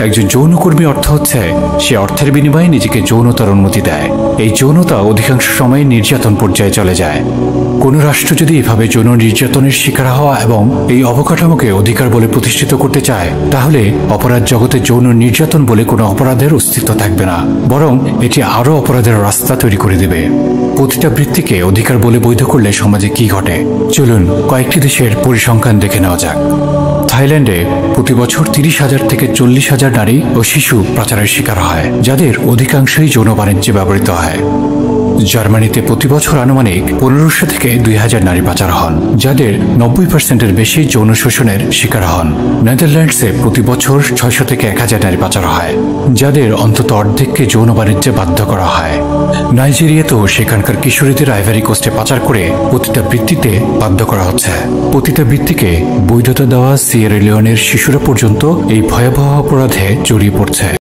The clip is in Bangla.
একজন যৌনকর্মী অর্থ হচ্ছে সে অর্থের বিনিময়ে নিজেকে যৌনতার অনুমতি দেয়। এই যৌনতা অধিকাংশ সময় নির্যাতন পর্যায়ে চলে যায়। কোনো রাষ্ট্র যদি এভাবে যৌন নির্যাতনের শিকার হওয়া এবং এই অবকাঠামোকে অধিকার বলে প্রতিষ্ঠিত করতে চায়, তাহলে অপরাধ জগতে যৌন নির্যাতন বলে কোনো অপরাধের অস্তিত্ব থাকবে না, বরং এটি আরও অপরাধের রাস্তা তৈরি করে দেবে। পতিতাবৃত্তিকে অধিকার বলে বৈধ করলে সমাজে কি ঘটে, চলুন কয়েকটি দেশের পরিসংখ্যান দেখে নেওয়া যাক। থাইল্যান্ডে প্রতি বছর 30,000 থেকে 40,000 নারী ও শিশু পাচারের শিকার হয়, যাদের অধিকাংশই যৌন বাণিজ্যে ব্যবহৃত হয়। জার্মানিতে প্রতি বছর আনুমানিক 1500 থেকে 2000 নারী পাচার হন, যাদের 90%-এর বেশি যৌন শোষণের শিকার হন। নেদারল্যান্ডসে প্রতি বছর 600 থেকে 1000 নারী পাচার হয়, যাদের অন্তত অর্ধেককে যৌন বাণিজ্যে বাধ্য করা হয়। নাইজেরিয়াতেও সেখানকার কিশোরীদের আইভরি কোস্টে পাচার করে পতিতাবৃত্তিতে বাধ্য করা হচ্ছে। পতিতাবৃত্তিকে বৈধতা দেওয়া সিয়েরা লিওনের শিশুরা পর্যন্ত এই ভয়াবহ অপরাধে জড়িয়ে পড়ছে।